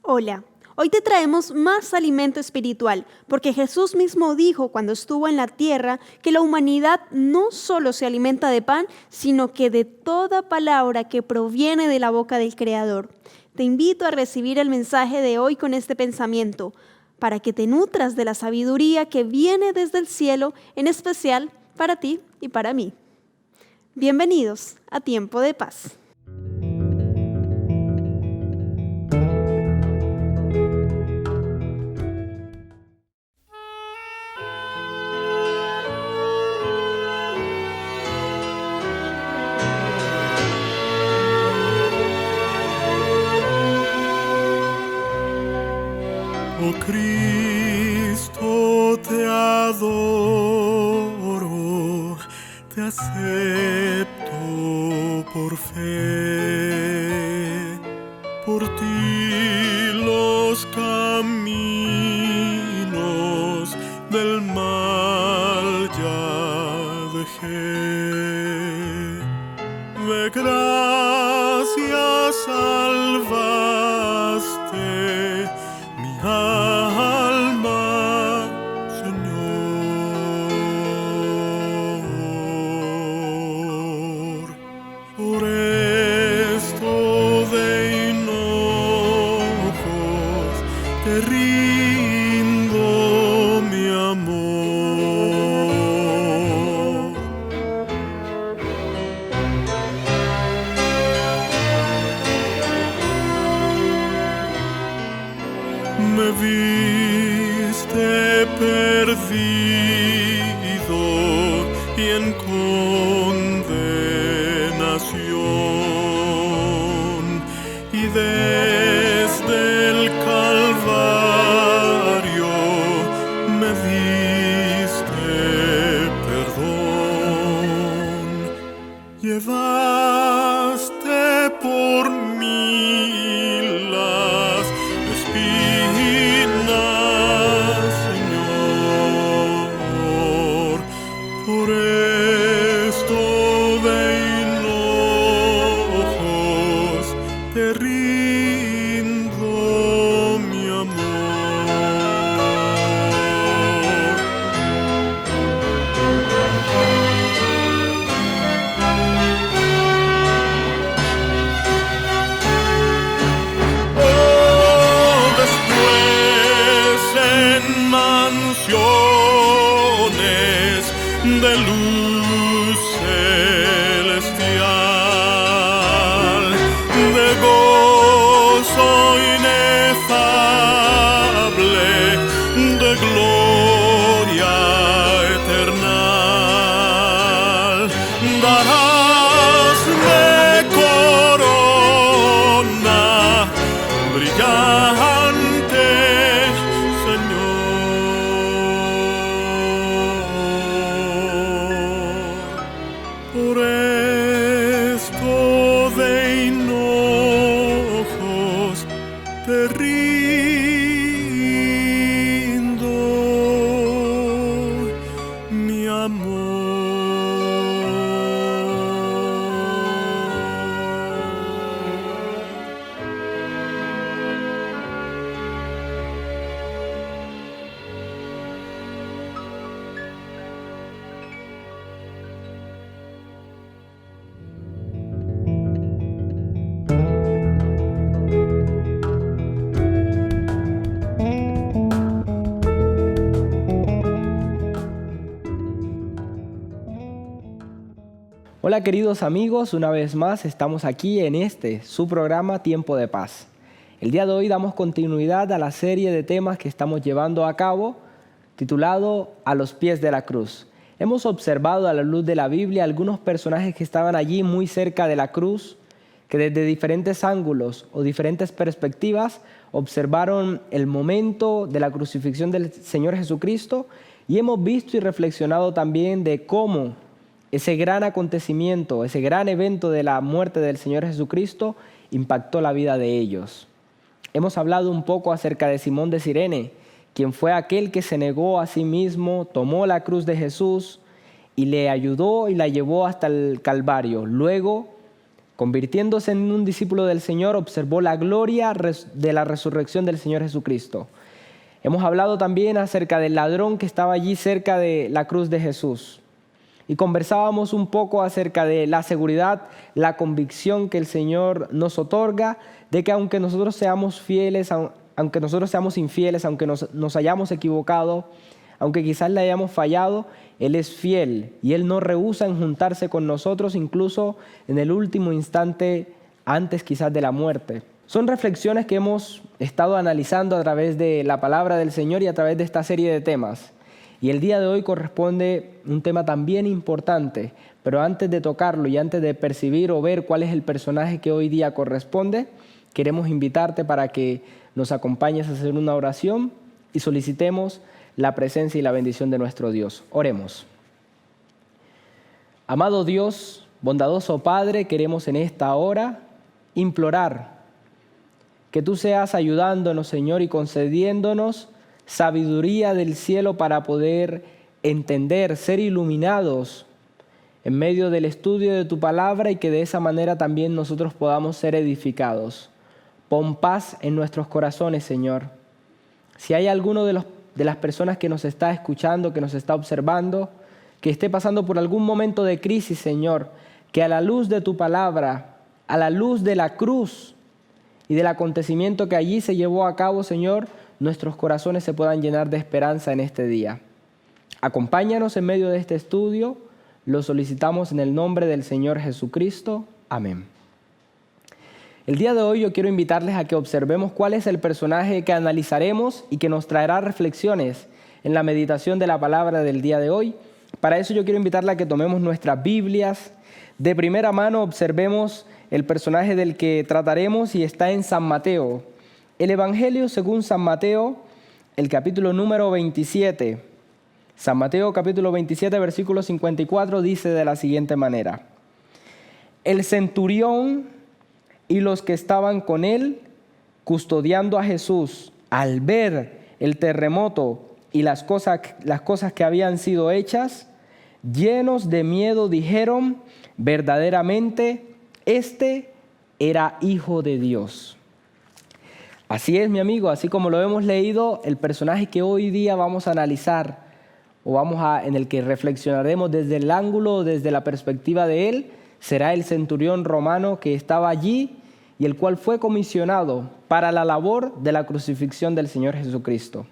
Hola, hoy te traemos más alimento espiritual, porque Jesús mismo dijo cuando estuvo en la tierra que la humanidad no solo se alimenta de pan, sino que de toda palabra que proviene de la boca del Creador. Te invito a recibir el mensaje de hoy con este pensamiento, para que te nutras de la sabiduría que viene desde el cielo, en especial para ti y para mí. Bienvenidos a Tiempo de Paz. Oh Cristo, te adoro, te acepto por fe. Por ti los caminos del mal ya dejé. De gracia salvaste mi alma, Señor. Por esto de hinojos te rindo mi amor. Me viste perdido y en condenación, y desde el Calvario me diste perdón. Llevaste por mí las espinas, Señor. Por esto de hinojos te rindo mi amor. Después en mansiones de luz celestial, de gozo inefable, de gloria eternal, darásme corona brillante, Señor. Por esto de hinojos te rindo mi amor. Hola queridos amigos, una vez más estamos aquí en su programa Tiempo de Paz. El día de hoy damos continuidad a la serie de temas que estamos llevando a cabo, titulado A los pies de la cruz. Hemos observado a la luz de la Biblia algunos personajes que estaban allí muy cerca de la cruz, que desde diferentes ángulos o diferentes perspectivas observaron el momento de la crucifixión del Señor Jesucristo, y hemos visto y reflexionado también de cómo ese gran acontecimiento, ese gran evento de la muerte del Señor Jesucristo impactó la vida de ellos. Hemos hablado un poco acerca de Simón de Cirene, quien fue aquel que se negó a sí mismo, tomó la cruz de Jesús y le ayudó y la llevó hasta el Calvario. Luego Convirtiéndose en un discípulo del Señor, observó la gloria de la resurrección del Señor Jesucristo. Hemos hablado también acerca del ladrón que estaba allí cerca de la cruz de Jesús. Y conversábamos un poco acerca de la seguridad, la convicción que el Señor nos otorga de que aunque nosotros seamos fieles, aunque nosotros seamos infieles, aunque nos hayamos equivocado, aunque quizás le hayamos fallado, Él es fiel y Él no rehúsa en juntarse con nosotros, incluso en el último instante, antes quizás de la muerte. Son reflexiones que hemos estado analizando a través de la palabra del Señor y a través de esta serie de temas. Y el día de hoy corresponde un tema también importante, pero antes de tocarlo y antes de percibir o ver cuál es el personaje que hoy día corresponde, queremos invitarte para que nos acompañes a hacer una oración y solicitemos la presencia y la bendición de nuestro Dios. Oremos. Amado Dios, bondadoso Padre, queremos en esta hora implorar que tú seas ayudándonos, Señor, y concediéndonos sabiduría del cielo para poder entender, ser iluminados en medio del estudio de tu palabra y que de esa manera también nosotros podamos ser edificados. Pon paz en nuestros corazones, Señor. Si hay alguno de las personas que nos está escuchando, que nos está observando, que esté pasando por algún momento de crisis, Señor, que a la luz de tu palabra, a la luz de la cruz y del acontecimiento que allí se llevó a cabo, Señor, nuestros corazones se puedan llenar de esperanza en este día. Acompáñanos en medio de este estudio, lo solicitamos en el nombre del Señor Jesucristo. Amén. El día de hoy yo quiero invitarles a que observemos cuál es el personaje que analizaremos y que nos traerá reflexiones en la meditación de la palabra del día de hoy. Para eso yo quiero invitarles a que tomemos nuestras Biblias. De primera mano observemos el personaje del que trataremos y está en San Mateo. El Evangelio según San Mateo, el capítulo número 27. San Mateo capítulo 27, versículo 54 dice de la siguiente manera: El centurión y los que estaban con él custodiando a Jesús, al ver el terremoto y las cosas que habían sido hechas, llenos de miedo dijeron: verdaderamente, este era Hijo de Dios. Así es, mi amigo, así como lo hemos leído, el personaje que hoy día vamos a analizar en el que reflexionaremos desde el ángulo, desde la perspectiva de él, será el centurión romano que estaba allí y el cual fue comisionado para la labor de la crucifixión del Señor Jesucristo.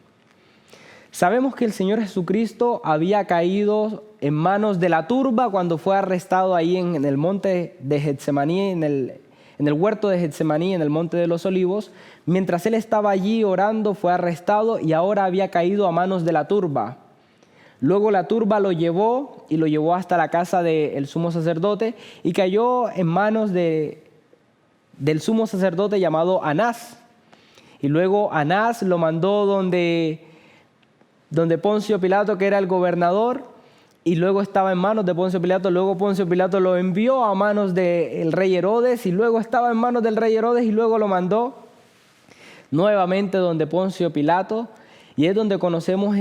Sabemos que el Señor Jesucristo había caído en manos de la turba cuando fue arrestado ahí en el monte de Getsemaní, en el huerto de Getsemaní, en el monte de los Olivos. Mientras él estaba allí orando, fue arrestado y ahora había caído a manos de la turba. Luego la turba lo llevó hasta la casa del sumo sacerdote y cayó en manos del sumo sacerdote llamado Anás. Y luego Anás lo mandó donde Poncio Pilato, que era el gobernador, y luego estaba en manos de Poncio Pilato. Luego Poncio Pilato lo envió a manos del rey Herodes y luego estaba en manos del rey Herodes y luego lo mandó nuevamente donde Poncio Pilato. Y es donde conocemos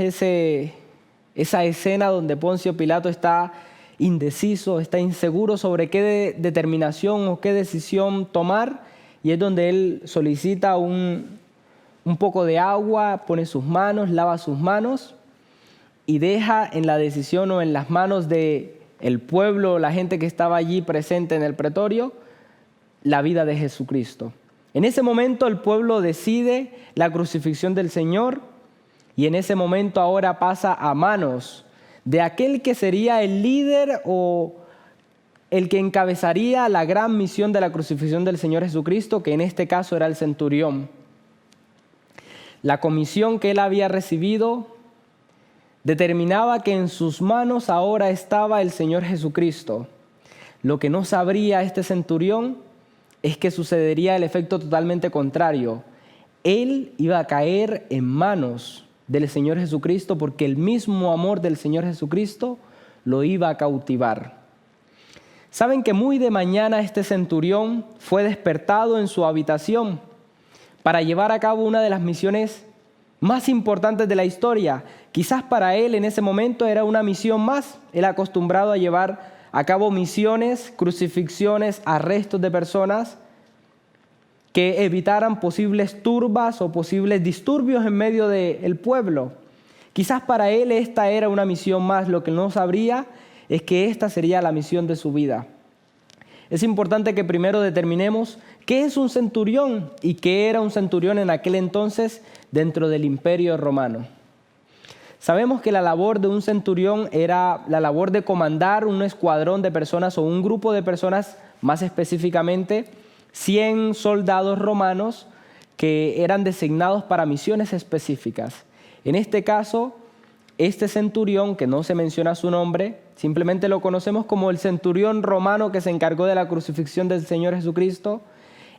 esa escena donde Poncio Pilato está indeciso, está inseguro sobre qué determinación o qué decisión tomar, y es donde él solicita un poco de agua, pone sus manos, lava sus manos y deja en la decisión o en las manos del pueblo, la gente que estaba allí presente en el pretorio, la vida de Jesucristo. En ese momento el pueblo decide la crucifixión del Señor y en ese momento ahora pasa a manos de aquel que sería el líder o el que encabezaría la gran misión de la crucifixión del Señor Jesucristo, que en este caso era el centurión. La comisión que él había recibido determinaba que en sus manos ahora estaba el Señor Jesucristo. Lo que no sabría este centurión es que sucedería el efecto totalmente contrario. Él iba a caer en manos del Señor Jesucristo porque el mismo amor del Señor Jesucristo lo iba a cautivar. Saben que muy de mañana este centurión fue despertado en su habitación para llevar a cabo una de las misiones más importantes de la historia. Quizás para él en ese momento era una misión más. Él acostumbrado a llevar a cabo misiones, crucifixiones, arrestos de personas que evitaran posibles turbas o posibles disturbios en medio del pueblo. Quizás para él esta era una misión más. Lo que no sabría es que esta sería la misión de su vida. Es importante que primero determinemos qué es un centurión y qué era un centurión en aquel entonces dentro del Imperio Romano. Sabemos que la labor de un centurión era la labor de comandar un escuadrón de personas o un grupo de personas, más específicamente 100 soldados romanos que eran designados para misiones específicas. En este caso, este centurión, que no se menciona su nombre, simplemente lo conocemos como el centurión romano que se encargó de la crucifixión del Señor Jesucristo,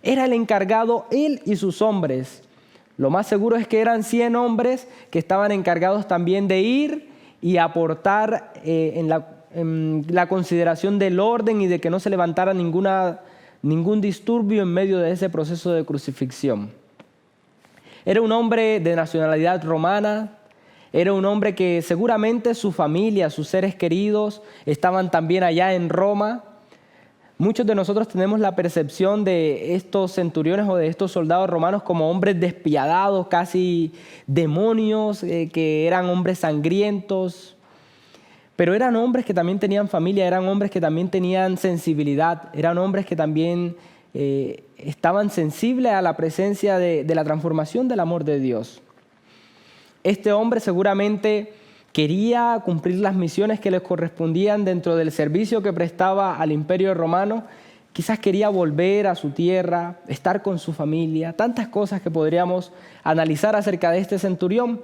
era el encargado, él y sus hombres. Lo más seguro es que eran 100 hombres que estaban encargados también de ir y aportar en la consideración del orden y de que no se levantara ningún disturbio en medio de ese proceso de crucifixión. Era un hombre de nacionalidad romana, era un hombre que seguramente su familia, sus seres queridos estaban también allá en Roma. Muchos de nosotros tenemos la percepción de estos centuriones o de estos soldados romanos como hombres despiadados, casi demonios, que eran hombres sangrientos. Pero eran hombres que también tenían familia, eran hombres que también tenían sensibilidad, eran hombres que también estaban sensibles a la presencia de la transformación del amor de Dios. Este hombre seguramente quería cumplir las misiones que les correspondían dentro del servicio que prestaba al Imperio Romano. Quizás quería volver a su tierra, estar con su familia, tantas cosas que podríamos analizar acerca de este centurión.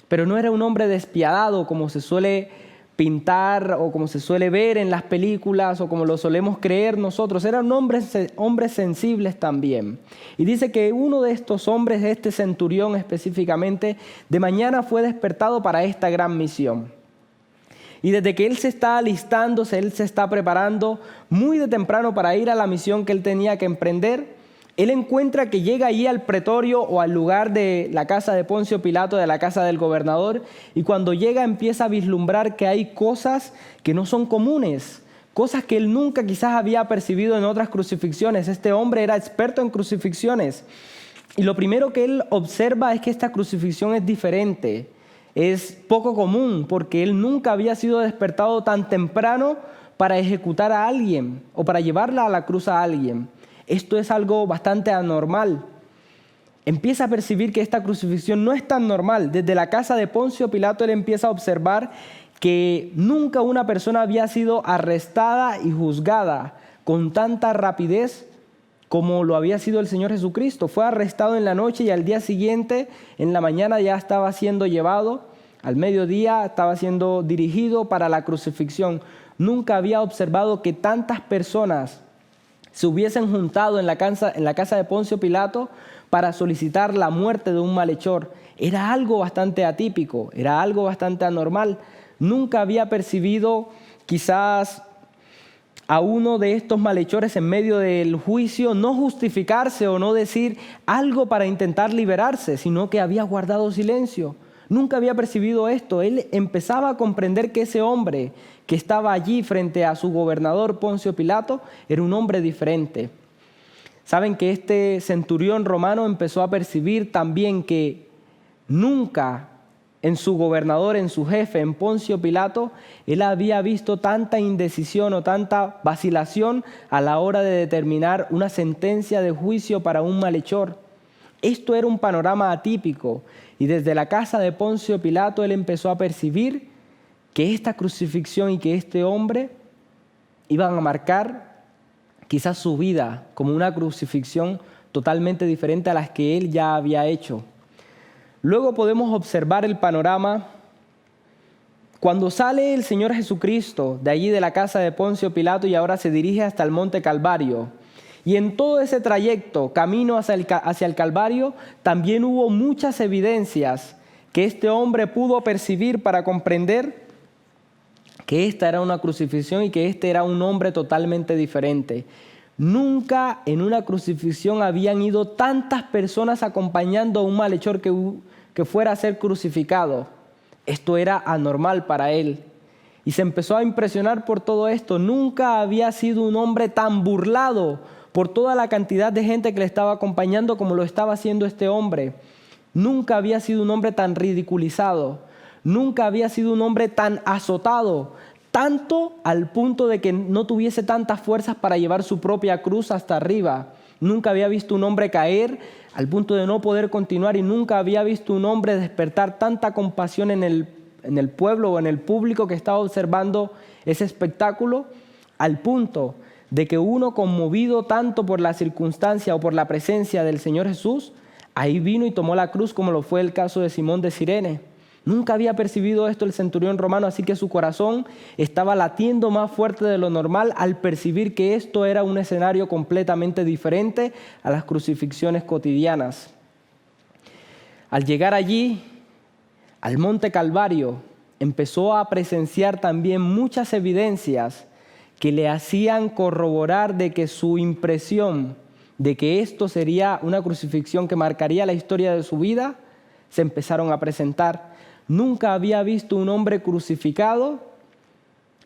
Pero no era un hombre despiadado como se suele pintar o como se suele ver en las películas o como lo solemos creer nosotros. Eran hombres sensibles también. Y dice que uno de estos hombres, este centurión específicamente, de mañana fue despertado para esta gran misión. Y desde que él se está alistándose, él se está preparando muy de temprano para ir a la misión que él tenía que emprender, él encuentra que llega allí al pretorio o al lugar de la casa de Poncio Pilato, de la casa del gobernador, y cuando llega empieza a vislumbrar que hay cosas que no son comunes, cosas que él nunca quizás había percibido en otras crucifixiones. Este hombre era experto en crucifixiones, y lo primero que él observa es que esta crucifixión es diferente, es poco común, porque él nunca había sido despertado tan temprano para ejecutar a alguien o para llevarla a la cruz a alguien. Esto es algo bastante anormal. Empieza a percibir que esta crucifixión no es tan normal. Desde la casa de Poncio Pilato él empieza a observar que nunca una persona había sido arrestada y juzgada con tanta rapidez como lo había sido el Señor Jesucristo. Fue arrestado en la noche y al día siguiente, en la mañana, ya estaba siendo llevado. Al mediodía estaba siendo dirigido para la crucifixión. Nunca había observado que tantas personas se hubiesen juntado en la casa de Poncio Pilato para solicitar la muerte de un malhechor. Era algo bastante atípico, era algo bastante anormal. Nunca había percibido quizás a uno de estos malhechores en medio del juicio no justificarse o no decir algo para intentar liberarse, sino que había guardado silencio. Nunca había percibido esto. Él empezaba a comprender que ese hombre que estaba allí frente a su gobernador Poncio Pilato era un hombre diferente. Saben que este centurión romano empezó a percibir también que nunca en su gobernador, en su jefe, en Poncio Pilato, él había visto tanta indecisión o tanta vacilación a la hora de determinar una sentencia de juicio para un malhechor. Esto era un panorama atípico y desde la casa de Poncio Pilato él empezó a percibir que esta crucifixión y que este hombre iban a marcar quizás su vida como una crucifixión totalmente diferente a las que él ya había hecho. Luego podemos observar el panorama cuando sale el Señor Jesucristo de allí de la casa de Poncio Pilato y ahora se dirige hasta el Monte Calvario. Y en todo ese trayecto, camino hacia el Calvario, también hubo muchas evidencias que este hombre pudo percibir para comprender que esta era una crucifixión y que este era un hombre totalmente diferente. Nunca en una crucifixión habían ido tantas personas acompañando a un malhechor que fuera a ser crucificado. Esto era anormal para él. y se empezó a impresionar por todo esto. Nunca había sido un hombre tan burlado por toda la cantidad de gente que le estaba acompañando como lo estaba haciendo este hombre. Nunca había sido un hombre tan ridiculizado. Nunca había sido un hombre tan azotado, tanto al punto de que no tuviese tantas fuerzas para llevar su propia cruz hasta arriba. Nunca había visto un hombre caer al punto de no poder continuar, y nunca había visto un hombre despertar tanta compasión en el pueblo o en el público que estaba observando ese espectáculo, al punto de que uno, conmovido tanto por la circunstancia o por la presencia del Señor Jesús, ahí vino y tomó la cruz, como lo fue el caso de Simón de Cirene. Nunca había percibido esto el centurión romano, así que su corazón estaba latiendo más fuerte de lo normal al percibir que esto era un escenario completamente diferente a las crucifixiones cotidianas. Al llegar allí, al Monte Calvario, empezó a presenciar también muchas evidencias que le hacían corroborar de que su impresión de que esto sería una crucifixión que marcaría la historia de su vida, se empezaron a presentar. Nunca había visto un hombre crucificado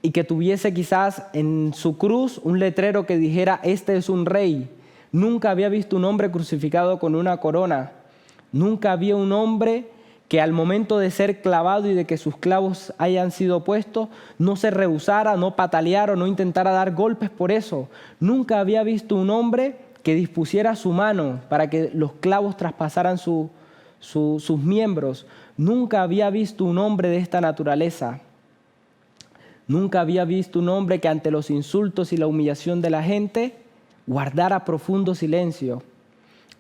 y que tuviese quizás en su cruz un letrero que dijera: este es un rey. Nunca había visto un hombre crucificado con una corona. Nunca había un hombre que al momento de ser clavado y de que sus clavos hayan sido puestos, no se rehusara, no pataleara o no intentara dar golpes por eso. Nunca había visto un hombre que dispusiera su mano para que los clavos traspasaran sus miembros. Nunca había visto un hombre de esta naturaleza. Nunca había visto un hombre que ante los insultos y la humillación de la gente guardara profundo silencio.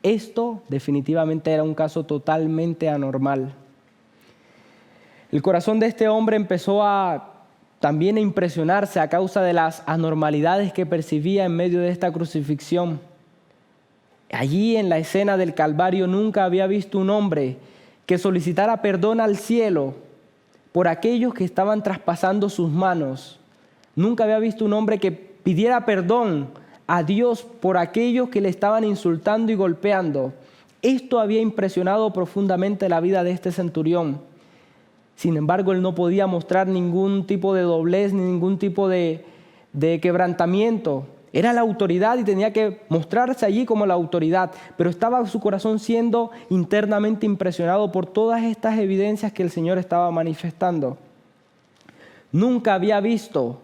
Esto definitivamente era un caso totalmente anormal. El corazón de este hombre empezó también a impresionarse a causa de las anormalidades que percibía en medio de esta crucifixión. Allí en la escena del Calvario nunca había visto un hombre que solicitara perdón al cielo por aquellos que estaban traspasando sus manos. Nunca había visto un hombre que pidiera perdón a Dios por aquellos que le estaban insultando y golpeando. Esto había impresionado profundamente la vida de este centurión. Sin embargo, él no podía mostrar ningún tipo de doblez ni ningún tipo de quebrantamiento. Era la autoridad y tenía que mostrarse allí como la autoridad, pero estaba su corazón siendo internamente impresionado por todas estas evidencias que el Señor estaba manifestando. Nunca había visto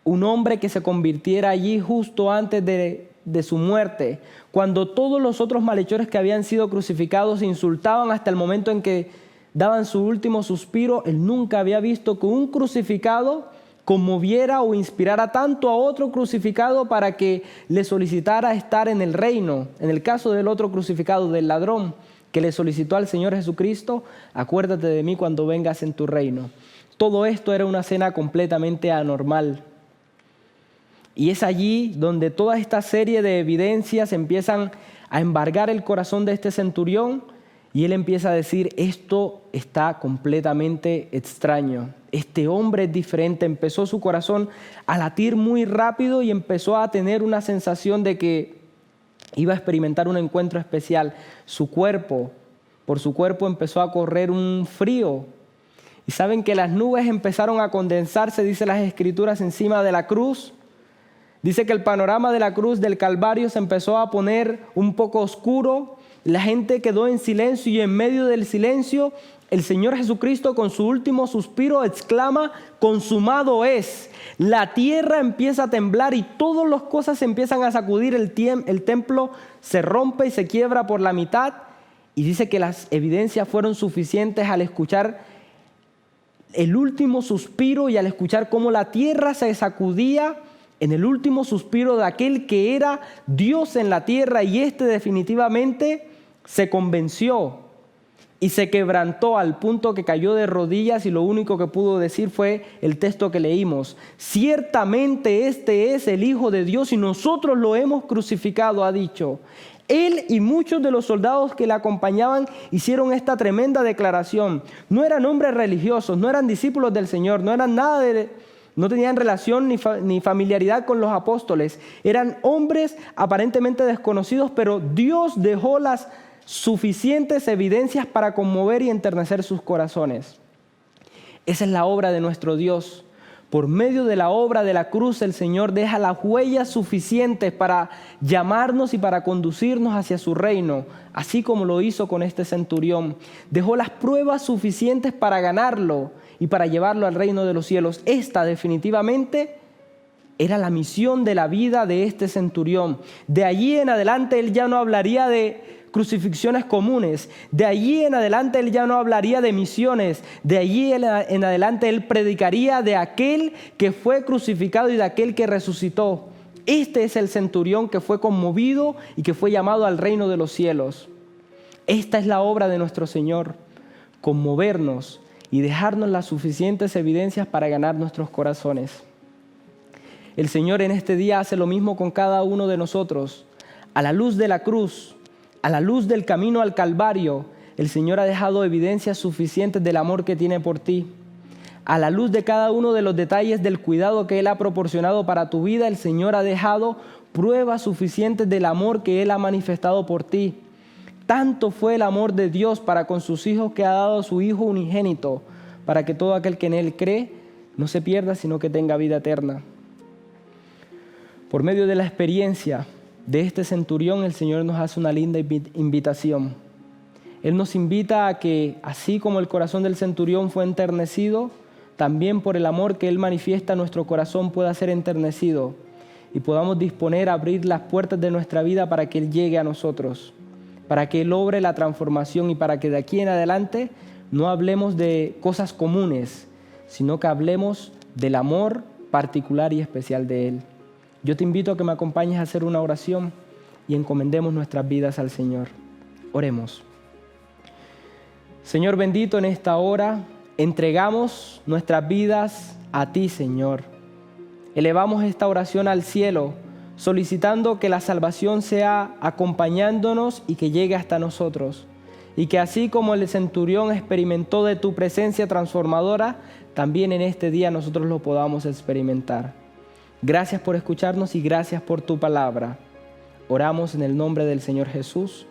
un hombre que se convirtiera allí justo antes de su muerte, cuando todos los otros malhechores que habían sido crucificados se insultaban hasta el momento en que daban su último suspiro. Él nunca había visto que un crucificado conmoviera o inspirara tanto a otro crucificado para que le solicitara estar en el reino. En el caso del otro crucificado, del ladrón, que le solicitó al Señor Jesucristo: acuérdate de mí cuando vengas en tu reino. Todo esto era una escena completamente anormal. Y es allí donde toda esta serie de evidencias empiezan a embargar el corazón de este centurión, y él empieza a decir: esto está completamente extraño. Este hombre es diferente. Empezó su corazón a latir muy rápido y empezó a tener una sensación de que iba a experimentar un encuentro especial. Por su cuerpo empezó a correr un frío. Y saben que las nubes empezaron a condensarse, dice las Escrituras, encima de la cruz. Dice que el panorama de la cruz del Calvario se empezó a poner un poco oscuro. La gente quedó en silencio, y en medio del silencio el Señor Jesucristo, con su último suspiro, exclama: consumado es. La tierra empieza a temblar y todas las cosas se empiezan a sacudir. El templo se rompe y se quiebra por la mitad, y dice que las evidencias fueron suficientes al escuchar el último suspiro y al escuchar cómo la tierra se sacudía en el último suspiro de aquel que era Dios en la tierra. Y este definitivamente se convenció y se quebrantó al punto que cayó de rodillas, y lo único que pudo decir fue el texto que leímos: ciertamente este es el Hijo de Dios y nosotros lo hemos crucificado, ha dicho. Él y muchos de los soldados que le acompañaban hicieron esta tremenda declaración. No eran hombres religiosos, no eran discípulos del Señor, no tenían relación ni familiaridad con los apóstoles. Eran hombres aparentemente desconocidos, pero Dios dejó las suficientes evidencias para conmover y enternecer sus corazones. Esa es la obra de nuestro Dios. Por medio de la obra de la cruz, el Señor deja las huellas suficientes para llamarnos y para conducirnos hacia su reino, así como lo hizo con este centurión. Dejó las pruebas suficientes para ganarlo y para llevarlo al reino de los cielos. Esta definitivamente era la misión de la vida de este centurión. De allí en adelante él ya no hablaría de crucifixiones comunes. De allí en adelante él ya no hablaría de misiones. De allí en adelante él predicaría de aquel que fue crucificado y de aquel que resucitó. Este es el centurión que fue conmovido y que fue llamado al reino de los cielos. Esta es la obra de nuestro Señor, conmovernos y dejarnos las suficientes evidencias para ganar nuestros corazones. El Señor en este día hace lo mismo con cada uno de nosotros. A la luz de la cruz, a la luz del camino al Calvario, el Señor ha dejado evidencias suficientes del amor que tiene por ti. A la luz de cada uno de los detalles del cuidado que Él ha proporcionado para tu vida, el Señor ha dejado pruebas suficientes del amor que Él ha manifestado por ti. Tanto fue el amor de Dios para con sus hijos que ha dado a su Hijo unigénito, para que todo aquel que en Él cree no se pierda, sino que tenga vida eterna. Por medio de la experiencia de este centurión, el Señor nos hace una linda invitación. Él nos invita a que, así como el corazón del centurión fue enternecido, también por el amor que Él manifiesta, nuestro corazón pueda ser enternecido y podamos disponer a abrir las puertas de nuestra vida para que Él llegue a nosotros, para que Él obre la transformación y para que de aquí en adelante no hablemos de cosas comunes, sino que hablemos del amor particular y especial de Él. Yo te invito a que me acompañes a hacer una oración y encomendemos nuestras vidas al Señor. Oremos. Señor bendito, en esta hora entregamos nuestras vidas a ti, Señor. Elevamos esta oración al cielo, solicitando que la salvación sea acompañándonos y que llegue hasta nosotros. Y que así como el centurión experimentó de tu presencia transformadora, también en este día nosotros lo podamos experimentar. Gracias por escucharnos y gracias por tu palabra. Oramos en el nombre del Señor Jesús.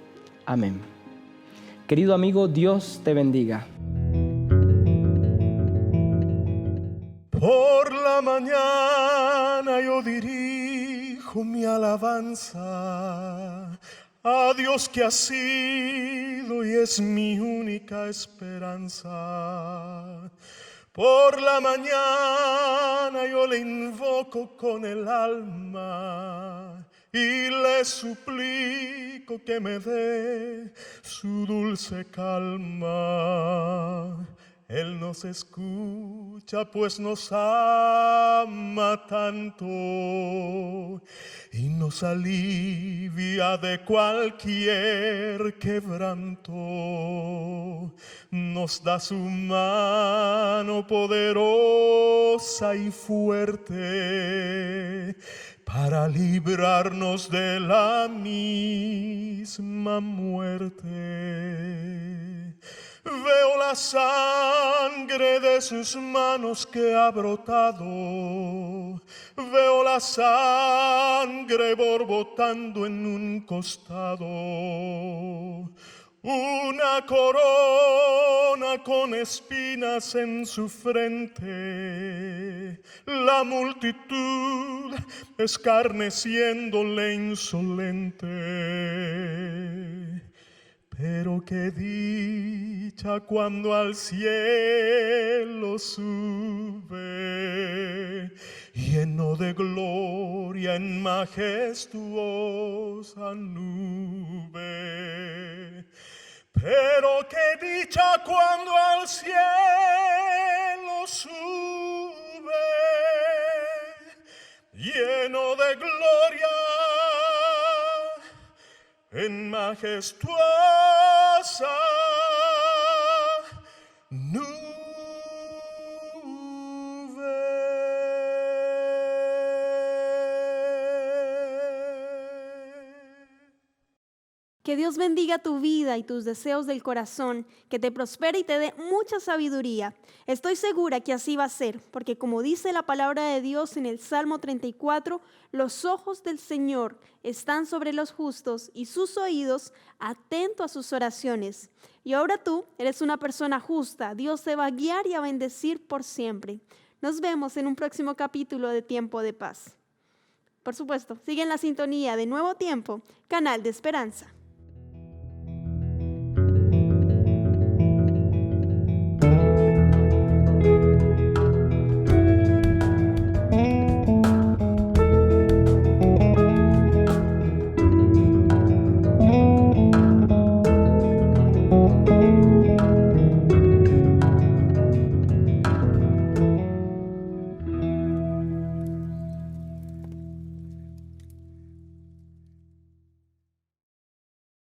Amén. Querido amigo, Dios te bendiga. Por la mañana yo dirijo mi alabanza a Dios que ha sido y es mi única esperanza. Por la mañana yo le invoco con el alma y le suplico que me dé su dulce calma. Él nos escucha, pues nos ama tanto y nos alivia de cualquier quebranto. Nos da su mano poderosa y fuerte para librarnos de la misma muerte. Veo la sangre de sus manos que ha brotado. Veo la sangre borbotando en un costado. Una corona con espinas en su frente. La multitud escarneciéndole insolente. Pero qué dicha cuando al cielo sube, lleno de gloria en majestuosa nube. Pero qué dicha cuando al cielo sube, lleno de gloria en majestuosa nube. Que Dios bendiga tu vida y tus deseos del corazón, que te prospere y te dé mucha sabiduría. Estoy segura que así va a ser, porque como dice la palabra de Dios en el Salmo 34, los ojos del Señor están sobre los justos y sus oídos atentos a sus oraciones. Y ahora tú eres una persona justa. Dios te va a guiar y a bendecir por siempre. Nos vemos en un próximo capítulo de Tiempo de Paz. Por supuesto, sigue en la sintonía de Nuevo Tiempo, canal de esperanza.